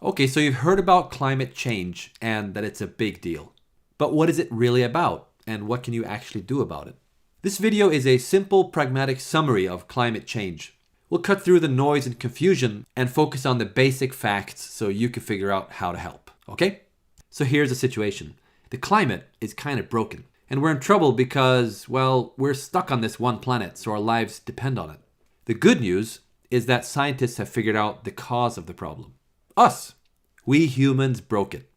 Okay, so you've heard about climate change and that it's a big deal. But what is it really about, and what can you actually do about it? This video is a simple, pragmatic summary of climate change. We'll cut through the noise and confusion and focus on the basic facts so you can figure out how to help, okay? So here's the situation. The climate is kind of broken, and we're in trouble because, well, we're stuck on this one planet, so our lives depend on it. The good news is that scientists have figured out the cause of the problem. Us. We humans broke it.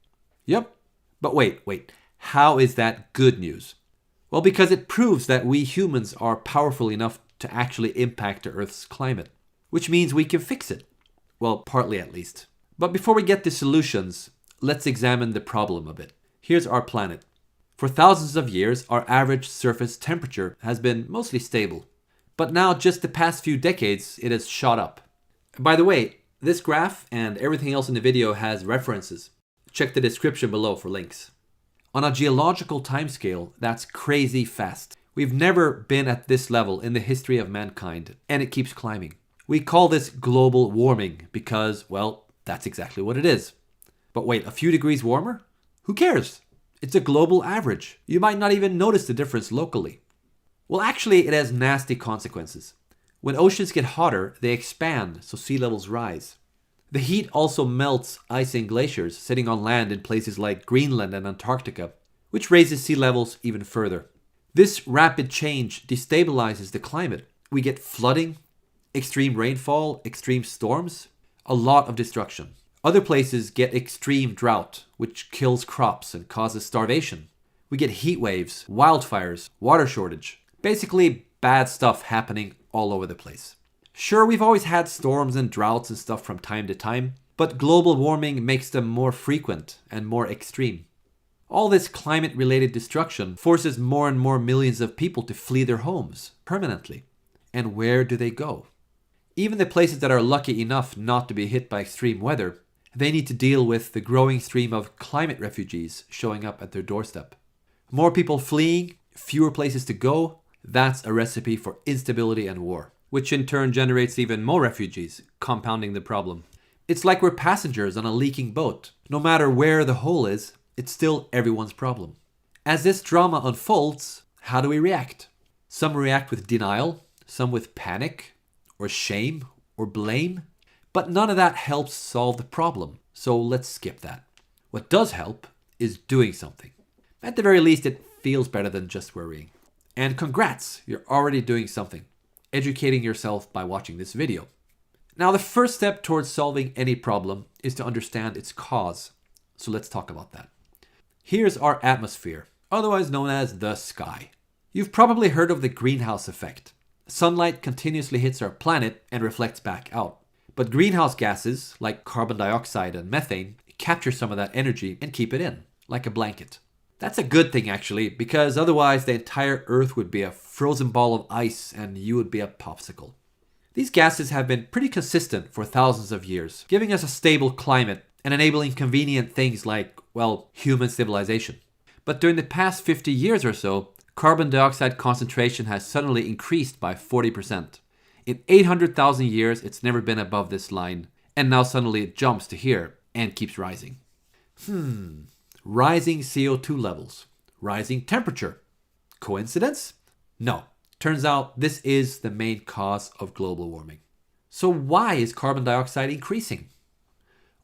Yep. But wait. How is that good news? Well, because it proves that we humans are powerful enough to actually impact the Earth's climate, which means we can fix it. Well, partly at least. But before we get to solutions, let's examine the problem a bit. Here's our planet. For thousands of years, our average surface temperature has been mostly stable. But now, just the past few decades, it has shot up. By the way, this graph and everything else in the video has references. Check the description below for links. On a geological timescale, that's crazy fast. We've never been at this level in the history of mankind, and it keeps climbing. We call this global warming because, well, that's exactly what it is. But wait, a few degrees warmer? Who cares? It's a global average. You might not even notice the difference locally. Well, actually, it has nasty consequences. When oceans get hotter, they expand, so sea levels rise. The heat also melts ice and glaciers sitting on land in places like Greenland and Antarctica, which raises sea levels even further. This rapid change destabilizes the climate. We get flooding, extreme rainfall, extreme storms, a lot of destruction. Other places get extreme drought, which kills crops and causes starvation. We get heat waves, wildfires, water shortage. Basically, bad stuff happening all over the place. Sure, we've always had storms and droughts and stuff from time to time, but global warming makes them more frequent and more extreme. All this climate-related destruction forces more and more millions of people to flee their homes permanently. And where do they go? Even the places that are lucky enough not to be hit by extreme weather, they need to deal with the growing stream of climate refugees showing up at their doorstep. More people fleeing, fewer places to go, that's a recipe for instability and war, which in turn generates even more refugees, compounding the problem. It's like we're passengers on a leaking boat. No matter where the hole is, it's still everyone's problem. As this drama unfolds, how do we react? Some react with denial, some with panic, or shame, or blame. But none of that helps solve the problem, so let's skip that. What does help is doing something. At the very least, it feels better than just worrying. And congrats, you're already doing something. Educating yourself by watching this video. Now, the first step towards solving any problem is to understand its cause. So let's talk about that. Here's our atmosphere, otherwise known as the sky. You've probably heard of the greenhouse effect. Sunlight continuously hits our planet and reflects back out. But greenhouse gases, like carbon dioxide and methane, capture some of that energy and keep it in, like a blanket. That's a good thing, actually, because otherwise the entire Earth would be a frozen ball of ice and you would be a popsicle. These gases have been pretty consistent for thousands of years, giving us a stable climate and enabling convenient things like, well, human civilization. But during the past 50 years or so, carbon dioxide concentration has suddenly increased by 40%. In 800,000 years, it's never been above this line, and now suddenly it jumps to here and keeps rising. Rising CO2 levels. Rising temperature. Coincidence? No. Turns out this is the main cause of global warming. So why is carbon dioxide increasing?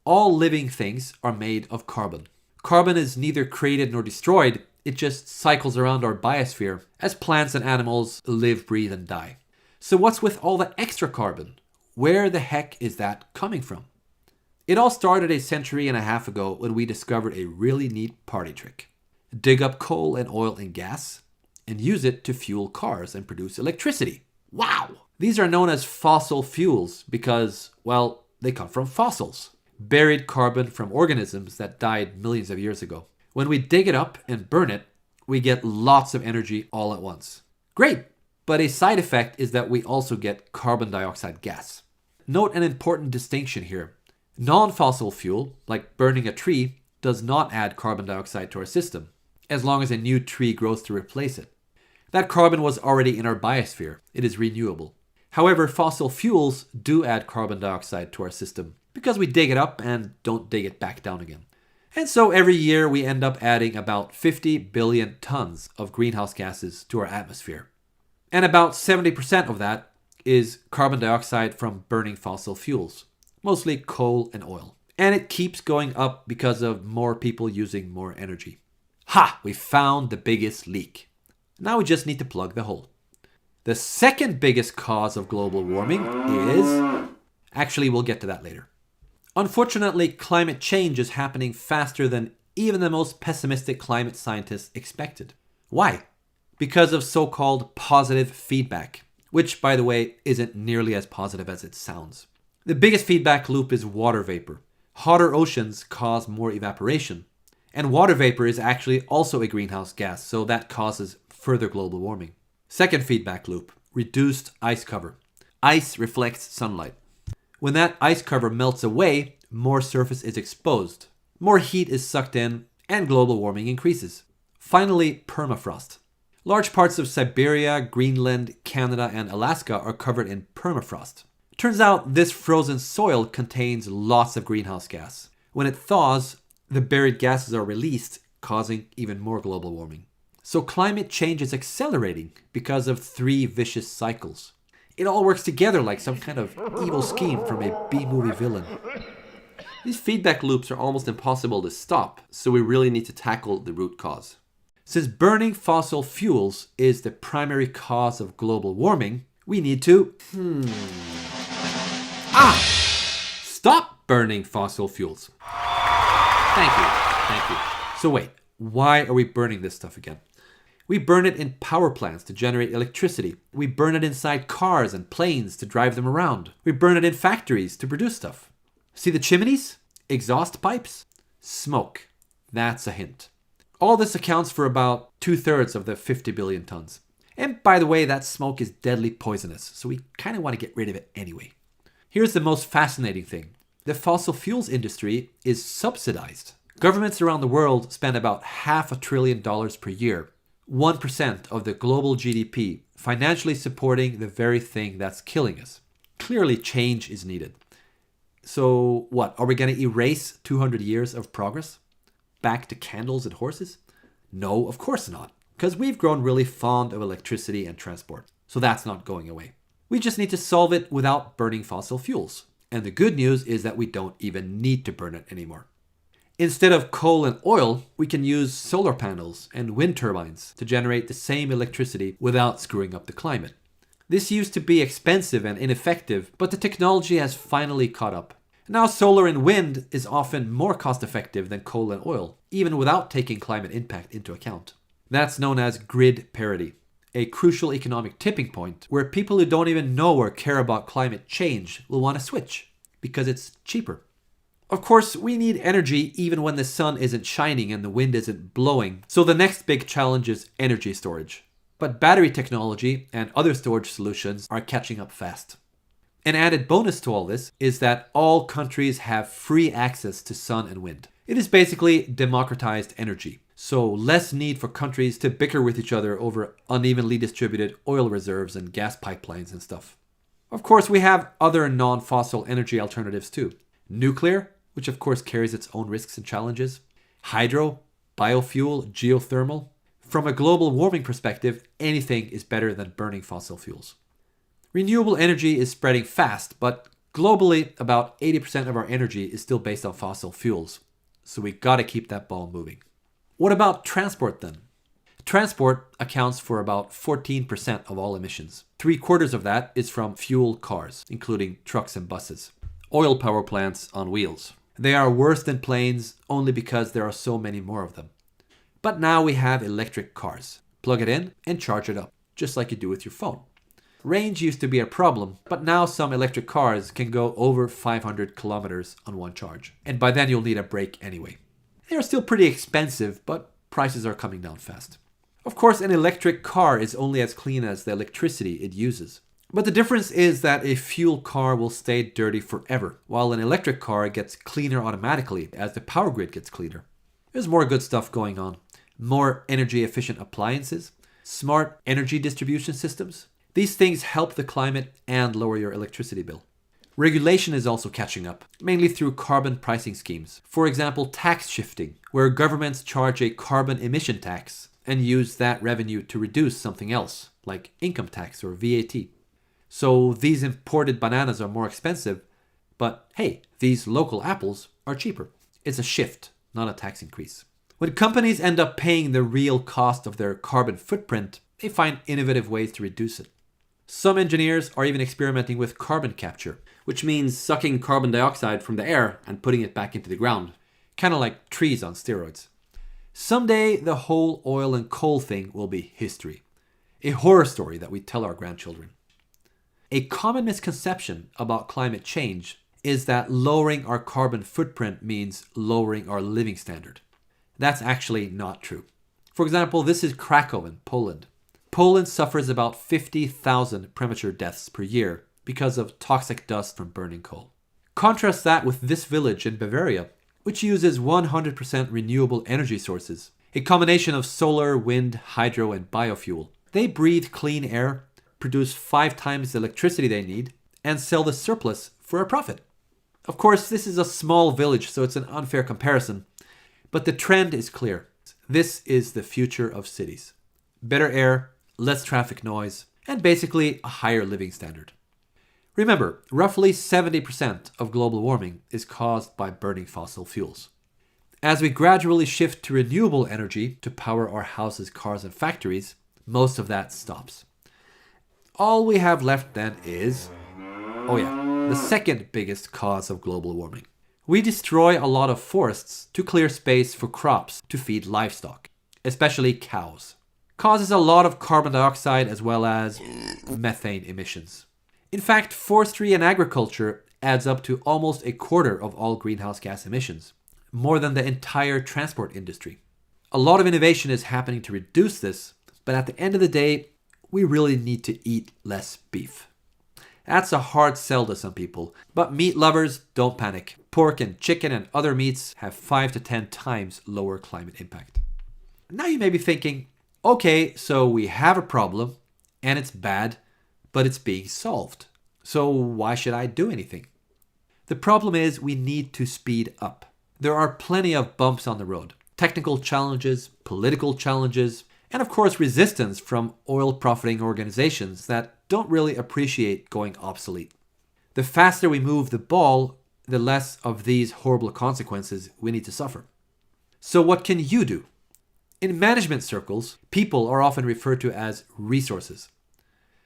All living things are made of carbon. Carbon is neither created nor destroyed, it just cycles around our biosphere as plants and animals live, breathe, and die. So what's with all the extra carbon? Where the heck is that coming from? It all started a century and a half ago when we discovered a really neat party trick. Dig up coal and oil and gas and use it to fuel cars and produce electricity. Wow! These are known as fossil fuels because, well, they come from fossils. Buried carbon from organisms that died millions of years ago. When we dig it up and burn it, we get lots of energy all at once. Great! But a side effect is that we also get carbon dioxide gas. Note an important distinction here. Non-fossil fuel, like burning a tree, does not add carbon dioxide to our system, as long as a new tree grows to replace it. That carbon was already in our biosphere. It is renewable. However, fossil fuels do add carbon dioxide to our system because we dig it up and don't dig it back down again. And so every year we end up adding about 50 billion tons of greenhouse gases to our atmosphere. And about 70% of that is carbon dioxide from burning fossil fuels, mostly coal and oil. And it keeps going up because of more people using more energy. Ha! We found the biggest leak. Now we just need to plug the hole. The second biggest cause of global warming is... Actually, we'll get to that later. Unfortunately, climate change is happening faster than even the most pessimistic climate scientists expected. Why? Because of so-called positive feedback, which, by the way, isn't nearly as positive as it sounds. The biggest feedback loop is water vapor. Hotter oceans cause more evaporation. And water vapor is actually also a greenhouse gas, so that causes further global warming. Second feedback loop, reduced ice cover. Ice reflects sunlight. When that ice cover melts away, more surface is exposed. More heat is sucked in, and global warming increases. Finally, permafrost. Large parts of Siberia, Greenland, Canada, and Alaska are covered in permafrost. Turns out this frozen soil contains lots of greenhouse gas. When it thaws, the buried gases are released, causing even more global warming. So climate change is accelerating because of 3 vicious cycles. It all works together like some kind of evil scheme from a B-movie villain. These feedback loops are almost impossible to stop, so we really need to tackle the root cause. Since burning fossil fuels is the primary cause of global warming, we need to... Stop burning fossil fuels. Thank you. So wait, why are we burning this stuff again? We burn it in power plants to generate electricity. We burn it inside cars and planes to drive them around. We burn it in factories to produce stuff. See the chimneys? Exhaust pipes? Smoke. That's a hint. All this accounts for about 2/3 of the 50 billion tons. And by the way, that smoke is deadly poisonous, so we kind of want to get rid of it anyway. Here's the most fascinating thing. The fossil fuels industry is subsidized. Governments around the world spend about $500 billion per year, 1% of the global GDP, financially supporting the very thing that's killing us. Clearly, change is needed. So what, are we going to erase 200 years of progress? Back to candles and horses? No, of course not, because we've grown really fond of electricity and transport, so that's not going away. We just need to solve it without burning fossil fuels. And the good news is that we don't even need to burn it anymore. Instead of coal and oil, we can use solar panels and wind turbines to generate the same electricity without screwing up the climate. This used to be expensive and ineffective, but the technology has finally caught up. Now solar and wind is often more cost-effective than coal and oil, even without taking climate impact into account. That's known as grid parity, a crucial economic tipping point where people who don't even know or care about climate change will want to switch because it's cheaper. Of course, we need energy even when the sun isn't shining and the wind isn't blowing, so the next big challenge is energy storage. But battery technology and other storage solutions are catching up fast. An added bonus to all this is that all countries have free access to sun and wind. It is basically democratized energy, so less need for countries to bicker with each other over unevenly distributed oil reserves and gas pipelines and stuff. Of course, we have other non-fossil energy alternatives too. Nuclear, which of course carries its own risks and challenges. Hydro, biofuel, geothermal. From a global warming perspective, anything is better than burning fossil fuels. Renewable energy is spreading fast, but globally, about 80% of our energy is still based on fossil fuels. So we gotta keep that ball moving. What about transport then? Transport accounts for about 14% of all emissions. 3/4 of that is from fuel cars, including trucks and buses. Oil power plants on wheels. They are worse than planes only because there are so many more of them. But now we have electric cars. Plug it in and charge it up, just like you do with your phone. Range used to be a problem, but now some electric cars can go over 500 kilometers on one charge. And by then you'll need a break anyway. They are still pretty expensive, but prices are coming down fast. Of course, an electric car is only as clean as the electricity it uses. But the difference is that a fuel car will stay dirty forever, while an electric car gets cleaner automatically as the power grid gets cleaner. There's more good stuff going on. More energy efficient appliances, smart energy distribution systems. These things help the climate and lower your electricity bill. Regulation is also catching up, mainly through carbon pricing schemes. For example, tax shifting, where governments charge a carbon emission tax and use that revenue to reduce something else, like income tax or VAT. So these imported bananas are more expensive, but hey, these local apples are cheaper. It's a shift, not a tax increase. When companies end up paying the real cost of their carbon footprint, they find innovative ways to reduce it. Some engineers are even experimenting with carbon capture, which means sucking carbon dioxide from the air and putting it back into the ground, kind of like trees on steroids. Someday, the whole oil and coal thing will be history, a horror story that we tell our grandchildren. A common misconception about climate change is that lowering our carbon footprint means lowering our living standard. That's actually not true. For example, this is Krakow in Poland. Poland suffers about 50,000 premature deaths per year because of toxic dust from burning coal. Contrast that with this village in Bavaria, which uses 100% renewable energy sources, a combination of solar, wind, hydro, and biofuel. They breathe clean air, produce 5 times the electricity they need, and sell the surplus for a profit. Of course, this is a small village, so it's an unfair comparison, but the trend is clear. This is the future of cities. Better air, less traffic noise, and basically a higher living standard. Remember, roughly 70% of global warming is caused by burning fossil fuels. As we gradually shift to renewable energy to power our houses, cars, and factories, most of that stops. All we have left then is, the second biggest cause of global warming. We destroy a lot of forests to clear space for crops to feed livestock, especially cows. Causes a lot of carbon dioxide as well as methane emissions. In fact, forestry and agriculture adds up to almost a quarter of all greenhouse gas emissions, more than the entire transport industry. A lot of innovation is happening to reduce this, but at the end of the day, we really need to eat less beef. That's a hard sell to some people, but meat lovers, don't panic. Pork and chicken and other meats have 5 to 10 times lower climate impact. Now you may be thinking, okay, so we have a problem, and it's bad, but it's being solved. So why should I do anything? The problem is we need to speed up. There are plenty of bumps on the road. Technical challenges, political challenges, and of course resistance from oil profiting organizations that don't really appreciate going obsolete. The faster we move the ball, the less of these horrible consequences we need to suffer. So what can you do? In management circles, people are often referred to as resources.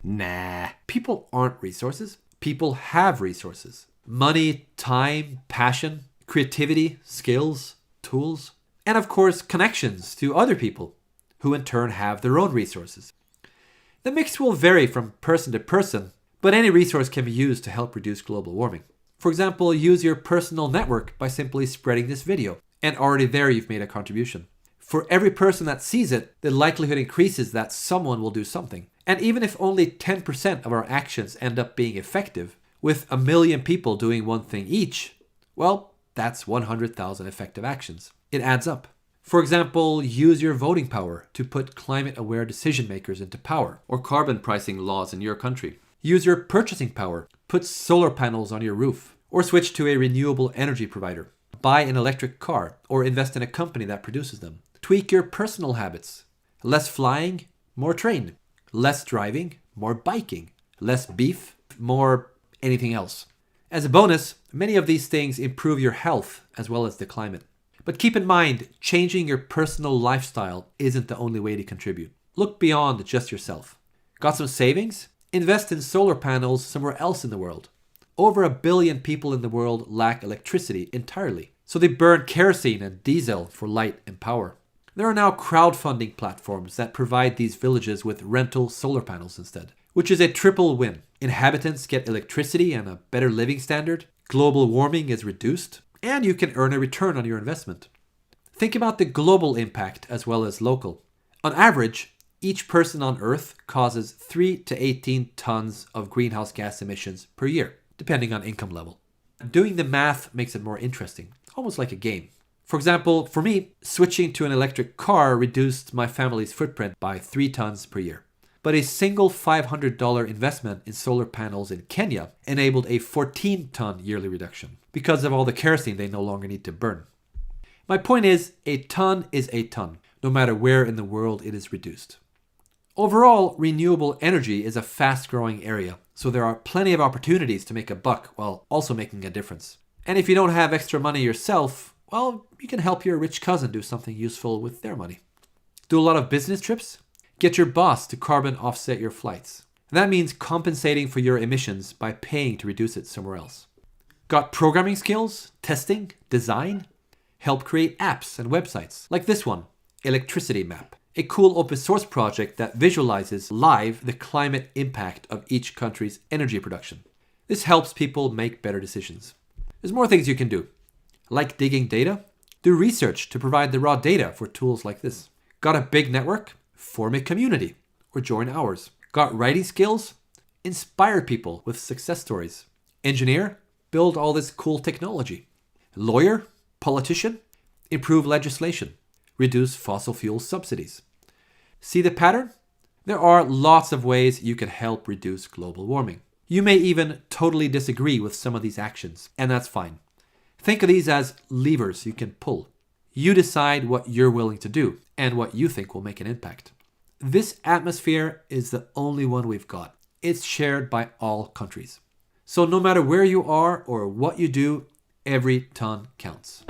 Nah, people aren't resources. People have resources. Money, time, passion, creativity, skills, tools, and of course connections to other people who in turn have their own resources. The mix will vary from person to person, but any resource can be used to help reduce global warming. For example, use your personal network by simply spreading this video, and already there you've made a contribution. For every person that sees it, the likelihood increases that someone will do something. And even if only 10% of our actions end up being effective, with 1 million people doing one thing each, well, that's 100,000 effective actions. It adds up. For example, use your voting power to put climate-aware decision makers into power, or carbon pricing laws in your country. Use your purchasing power, put solar panels on your roof, or switch to a renewable energy provider. Buy an electric car, or invest in a company that produces them. Tweak your personal habits. Less flying, more train. Less driving, more biking. Less beef, more anything else. As a bonus, many of these things improve your health as well as the climate. But keep in mind, changing your personal lifestyle isn't the only way to contribute. Look beyond just yourself. Got some savings? Invest in solar panels somewhere else in the world. Over 1 billion people in the world lack electricity entirely, so they burn kerosene and diesel for light and power. There are now crowdfunding platforms that provide these villages with rental solar panels instead, which is a triple win. Inhabitants get electricity and a better living standard, global warming is reduced, and you can earn a return on your investment. Think about the global impact as well as local. On average, each person on Earth causes 3 to 18 tons of greenhouse gas emissions per year, depending on income level. Doing the math makes it more interesting, almost like a game. For example, for me, switching to an electric car reduced my family's footprint by 3 tons per year. But a single $500 investment in solar panels in Kenya enabled a 14-ton yearly reduction because of all the kerosene they no longer need to burn. My point is, a ton is a ton, no matter where in the world it is reduced. Overall, renewable energy is a fast-growing area, so there are plenty of opportunities to make a buck while also making a difference. And if you don't have extra money yourself, well, you can help your rich cousin do something useful with their money. Do a lot of business trips? Get your boss to carbon offset your flights. And that means compensating for your emissions by paying to reduce it somewhere else. Got programming skills, testing, design? Help create apps and websites, like this one, Electricity Map, a cool open source project that visualizes live the climate impact of each country's energy production. This helps people make better decisions. There's more things you can do. Like digging data? Do research to provide the raw data for tools like this. Got a big network? Form a community or join ours. Got writing skills? Inspire people with success stories. Engineer? Build all this cool technology. Lawyer? Politician? Improve legislation. Reduce fossil fuel subsidies. See the pattern? There are lots of ways you can help reduce global warming. You may even totally disagree with some of these actions, and that's fine. Think of these as levers you can pull. You decide what you're willing to do and what you think will make an impact. This atmosphere is the only one we've got. It's shared by all countries. So no matter where you are or what you do, every ton counts.